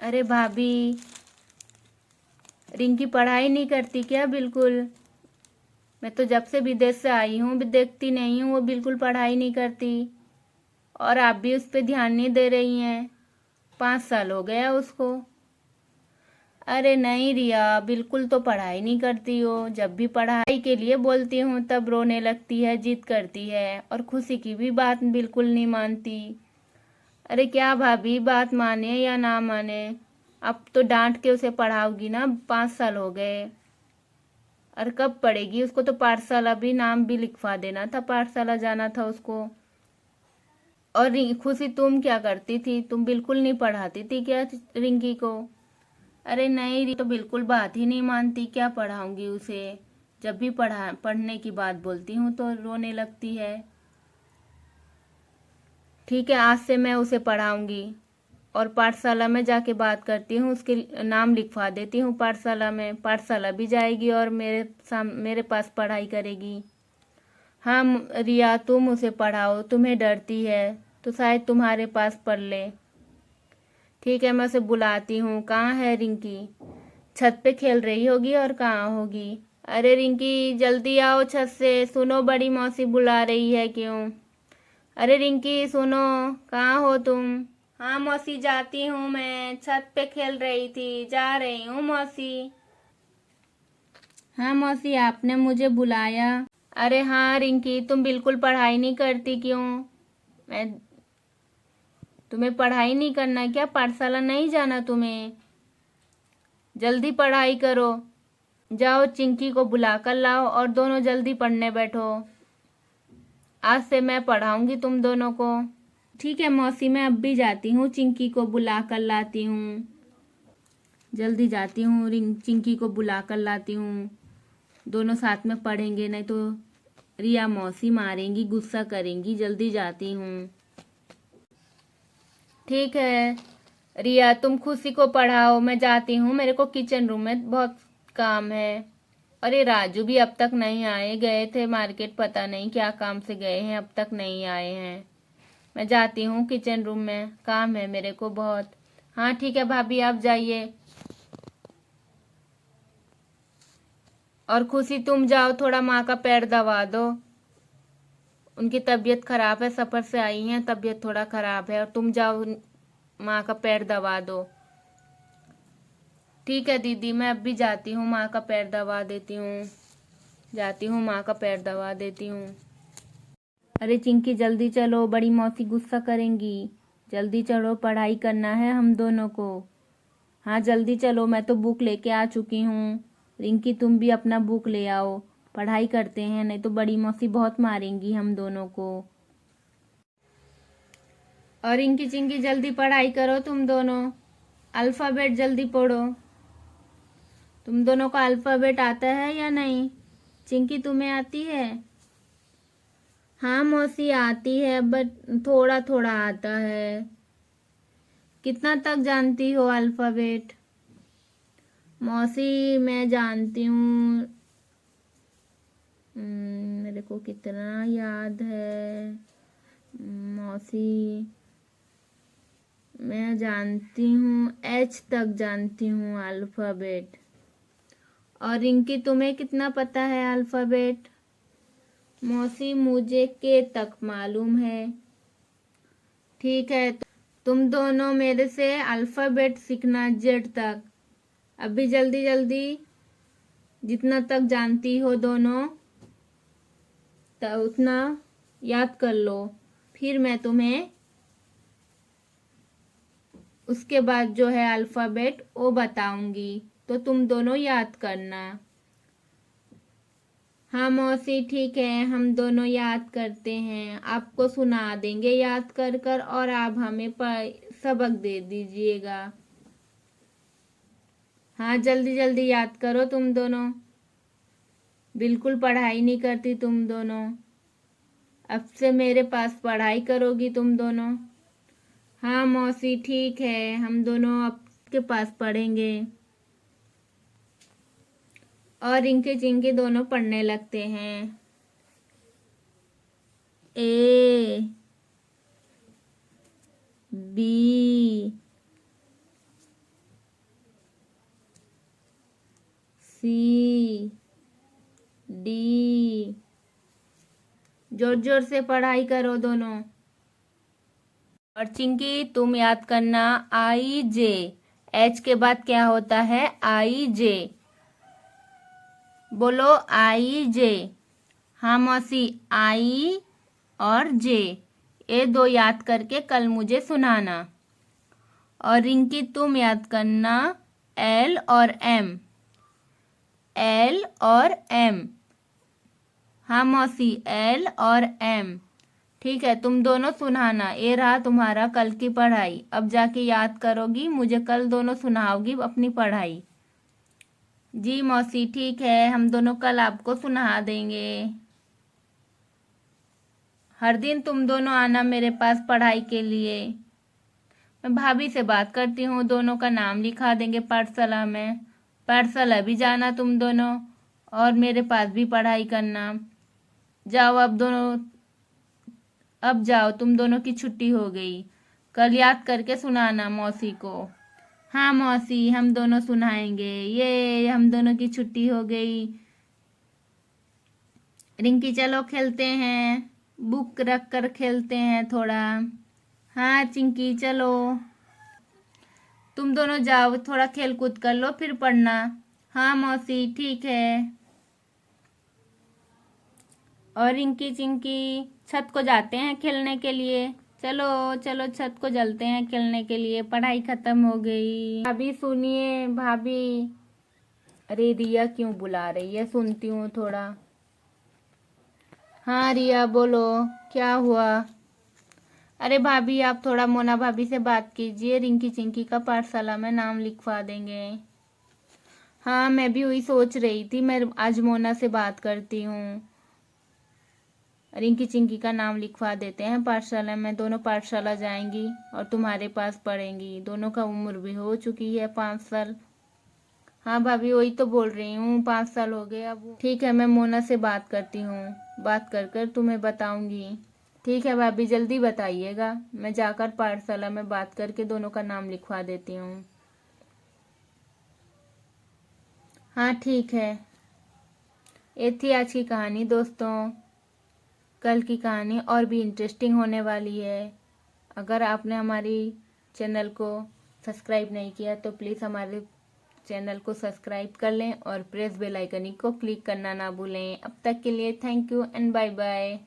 अरे भाभी, रिंकी पढ़ाई नहीं करती क्या बिल्कुल? मैं तो जब से विदेश से आई हूँ भी देखती नहीं हूँ, वो बिल्कुल पढ़ाई नहीं करती। और आप भी उस पर ध्यान नहीं दे रही हैं। 5 साल हो गया उसको। अरे नहीं रिया, बिल्कुल तो पढ़ाई नहीं करती हो। जब भी पढ़ाई के लिए बोलती हूँ तब रोने लगती है, जिद करती है और खुशी की भी बात बिल्कुल नहीं मानती। अरे क्या भाभी, बात माने या ना माने, अब तो डांट के उसे पढ़ाओगी ना। 5 साल हो गए और कब पढ़ेगी? उसको तो पाठशाला भी, नाम भी लिखवा देना था, पाठशाला जाना था उसको। और खुशी तुम क्या करती थी? तुम बिल्कुल नहीं पढ़ाती थी क्या रिंकी को? अरे नहीं, तो बिल्कुल बात ही नहीं मानती, क्या पढ़ाऊंगी उसे? जब भी पढ़ने की बात बोलती हूँ तो रोने लगती है। ठीक है, आज से मैं उसे पढ़ाऊंगी और पाठशाला में जाके बात करती हूँ, उसके नाम लिखवा देती हूँ पाठशाला में। पाठशाला भी जाएगी और मेरे पास पढ़ाई करेगी। हाँ रिया, तुम उसे पढ़ाओ, तुम्हें डरती है तो शायद तुम्हारे पास पढ़ ले। ठीक है, मैं उसे बुलाती हूँ। कहाँ है रिंकी? छत पे खेल रही होगी, और कहाँ होगी? अरे रिंकी, जल्दी आओ छत से, सुनो बड़ी मौसी बुला रही है क्यों? अरे रिंकी सुनो, कहाँ हो तुम? हाँ मौसी, जाती हूँ, मैं छत पे खेल रही थी, जा रही हूँ मौसी। हाँ मौसी, आपने मुझे बुलाया? अरे हाँ रिंकी, तुम बिल्कुल पढ़ाई नहीं करती क्यों? मैं तुम्हें पढ़ाई नहीं करना क्या? पाठशाला नहीं जाना तुम्हें? जल्दी पढ़ाई करो। जाओ चिंकी को बुला कर लाओ और दोनों जल्दी पढ़ने बैठो। आज से मैं पढ़ाऊंगी तुम दोनों को। ठीक है मौसी, मैं अब भी जाती हूँ, चिंकी को बुला कर लाती हूँ। जल्दी जाती हूँ, चिंकी को बुला कर लाती हूँ। दोनों साथ में पढ़ेंगे, नहीं तो रिया मौसी मारेंगी, गुस्सा करेंगी। जल्दी जाती हूँ। ठीक है रिया, तुम खुशी को पढ़ाओ, मैं जाती हूँ, मेरे को किचन रूम में बहुत काम है। अरे राजू भी अब तक नहीं आए, गए थे मार्केट, पता नहीं क्या काम से गए हैं, अब तक नहीं आए हैं। मैं जाती हूँ किचन रूम में, काम है मेरे को बहुत। हाँ ठीक है भाभी, आप जाइए। और खुशी तुम जाओ, थोड़ा माँ का पैर दबा दो। उनकी तबीयत खराब है, सफर से आई हैं, तबीयत थोड़ा खराब है, और तुम जाओ माँ का पैर दबा दो। ठीक है दीदी, मैं अब भी जाती हूँ, माँ का पैर दबा देती हूँ। जाती हूँ, माँ का पैर दबा देती हूँ। अरे चिंकी जल्दी चलो, बड़ी मौसी गुस्सा करेंगी। जल्दी चलो, पढ़ाई करना है हम दोनों को। हाँ जल्दी चलो, मैं तो बुक लेके आ चुकी हूँ। रिंकी तुम भी अपना बुक ले आओ, पढ़ाई करते हैं, नहीं तो बड़ी मौसी बहुत मारेंगी हम दोनों को। और रिंकी चिंकी जल्दी पढ़ाई करो तुम दोनों, अल्फ़ाबेट जल्दी पढ़ो। तुम दोनों को अल्फ़ाबेट आता है या नहीं? चिंकी तुम्हें आती है? हाँ मौसी आती है, बट थोड़ा थोड़ा आता है। कितना तक जानती हो अल्फ़ाबेट? मौसी मैं जानती हूँ, मेरे को कितना याद है मौसी, मैं जानती हूँ एच तक जानती हूँ अल्फ़ाबेट। और रिंकी तुम्हें कितना पता है अल्फ़ाबेट? मौसी मुझे के तक मालूम है। ठीक है, तो तुम दोनों मेरे से अल्फ़ाबेट सीखना जेड तक। अभी जल्दी जल्दी जितना तक जानती हो दोनों, तो उतना याद कर लो, फिर मैं तुम्हें उसके बाद जो है अल्फ़ाबेट वो बताऊंगी, तो तुम दोनों याद करना। हाँ मौसी ठीक है, हम दोनों याद करते हैं, आपको सुना देंगे याद कर कर, और आप हमें सबक दे दीजिएगा। हाँ जल्दी जल्दी याद करो तुम दोनों, बिल्कुल पढ़ाई नहीं करती तुम दोनों। अब से मेरे पास पढ़ाई करोगी तुम दोनों। हाँ मौसी ठीक है, हम दोनों आपके पास पढ़ेंगे। और रिंकी चिंकी दोनों पढ़ने लगते हैं। ए बी जोर जोर से पढ़ाई करो दोनों। और चिंकी तुम याद करना, आई जे, एच के बाद क्या होता है, आई जे। बोलो आई जे। हाँ मौसी, आई और जे, ये दो याद करके कल मुझे सुनाना। और रिंकी तुम याद करना, एल और एम, एल और एम। हाँ मौसी, एल और एम। ठीक है, तुम दोनों सुनाना। ये रहा तुम्हारा कल की पढ़ाई। अब जाके याद करोगी, मुझे कल दोनों सुनाओगी अपनी पढ़ाई। जी मौसी ठीक है, हम दोनों कल आपको सुना देंगे। हर दिन तुम दोनों आना मेरे पास पढ़ाई के लिए। मैं भाभी से बात करती हूँ, दोनों का नाम लिखा देंगे पाठशाला में। पाठशाला भी जाना तुम दोनों, और मेरे पास भी पढ़ाई करना। जाओ अब दोनों, अब जाओ, तुम दोनों की छुट्टी हो गई। कल याद करके सुनाना मौसी को। हाँ मौसी, हम दोनों सुनाएंगे। ये हम दोनों की छुट्टी हो गई। रिंकी चलो खेलते हैं, बुक रख कर खेलते हैं थोड़ा। हाँ चिंकी चलो, तुम दोनों जाओ, थोड़ा खेल कूद कर लो फिर पढ़ना। हाँ मौसी ठीक है। और रिंकी चिंकी छत को जाते हैं खेलने के लिए। चलो चलो छत को चलते हैं खेलने के लिए, पढ़ाई खत्म हो गई। भाभी सुनिए भाभी। अरे रिया क्यों बुला रही है, सुनती हूँ थोड़ा। हाँ रिया बोलो, क्या हुआ। अरे भाभी आप थोड़ा मोना भाभी से बात कीजिए, रिंकी चिंकी का पाठशाला में नाम लिखवा देंगे। हाँ मैं भी वही सोच रही थी, मैं आज मोना से बात करती हूँ। रिंकी चिंकी का नाम लिखवा देते हैं पाठशाला में, दोनों पाठशाला जाएंगी और तुम्हारे पास पढ़ेंगी। दोनों का उम्र भी हो चुकी है 5 साल। हाँ भाभी वही तो बोल रही हूँ, 5 साल हो गए अब। ठीक है, मैं मोना से बात करती हूँ, बात कर कर तुम्हें बताऊंगी। ठीक है भाभी जल्दी बताइएगा, मैं जाकर पाठशाला में बात करके दोनों का नाम लिखवा देती हूँ। हाँ ठीक है। ये थी आज की कहानी दोस्तों। कल की कहानी और भी इंटरेस्टिंग होने वाली है। अगर आपने हमारी चैनल को सब्सक्राइब नहीं किया तो प्लीज़ हमारे चैनल को सब्सक्राइब कर लें और प्रेस बेल आइकन को क्लिक करना ना भूलें। अब तक के लिए thank you and bye bye.